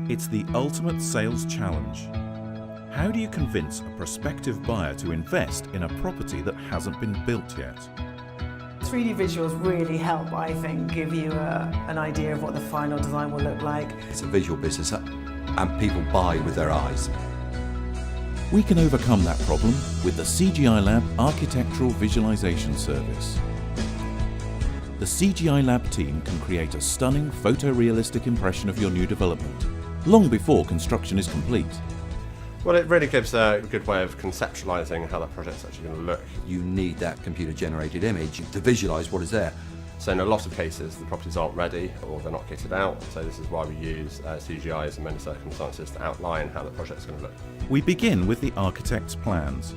It's the ultimate sales challenge. How do you convince a prospective buyer to invest in a property that hasn't been built yet? 3D visuals really help, I think, give you an idea of what the final design will look like. It's a visual business and people buy with their eyes. We can overcome that problem with the CGI Lab Architectural Visualisation service. The CGI Lab team can create a stunning photorealistic impression of your new development, long before construction is complete. Well, it really gives a good way of conceptualising how that project's actually going to look. You need that computer-generated image to visualise what is there. So in a lot of cases, the properties aren't ready or they're not kitted out. So this is why we use CGIs in many circumstances to outline how the project's going to look. We begin with the architect's plans.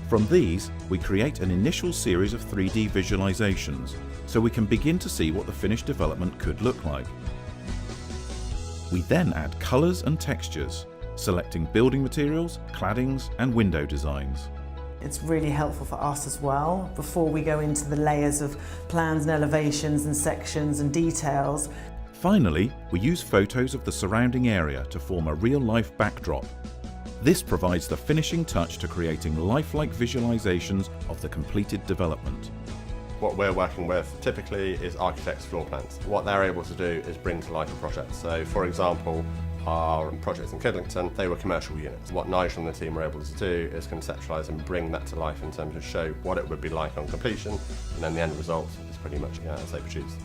From these, we create an initial series of 3D visualizations, so we can begin to see what the finished development could look like. We then add colours and textures, selecting building materials, claddings and window designs. It's really helpful for us as well, before we go into the layers of plans and elevations and sections and details. Finally, we use photos of the surrounding area to form a real-life backdrop. This provides the finishing touch to creating lifelike visualizations of the completed development. What we're working with typically is architects' floor plans. What they're able to do is bring to life a project. So, for example, our projects in Kidlington, they were commercial units. What Nigel and the team were able to do is conceptualise and bring that to life in terms of show what it would be like on completion, and then the end result is pretty much as they produce.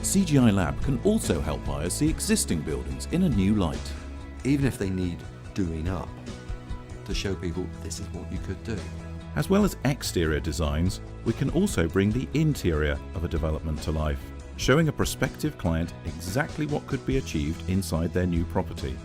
CGI Lab can also help buyers see existing buildings in a new light. Even if they need doing up, to show people this is what you could do. As well as exterior designs, we can also bring the interior of a development to life, showing a prospective client exactly what could be achieved inside their new property.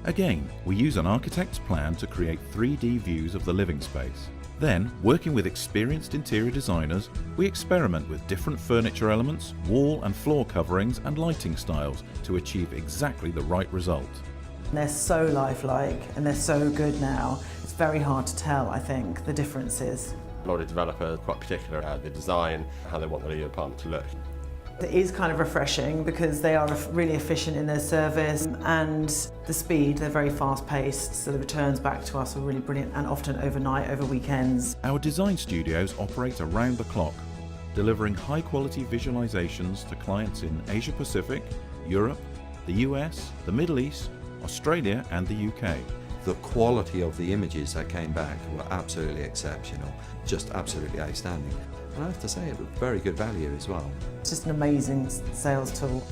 Again, we use an architect's plan to create 3D views of the living space. Then, working with experienced interior designers, we experiment with different furniture elements, wall and floor coverings and lighting styles to achieve exactly the right result. They're so lifelike and they're so good now. It's very hard to tell, I think, the differences. A lot of developers are quite particular about the design, how they want the apartment to look. It is kind of refreshing because they are really efficient in their service, and the speed, they're very fast paced, so the returns back to us are really brilliant, and often overnight, over weekends. Our design studios operate around the clock, delivering high quality visualizations to clients in Asia Pacific, Europe, the US, the Middle East, Australia and the UK. The quality of the images that came back were absolutely exceptional, just absolutely outstanding. And I have to say it was very good value as well. It's just an amazing sales tool.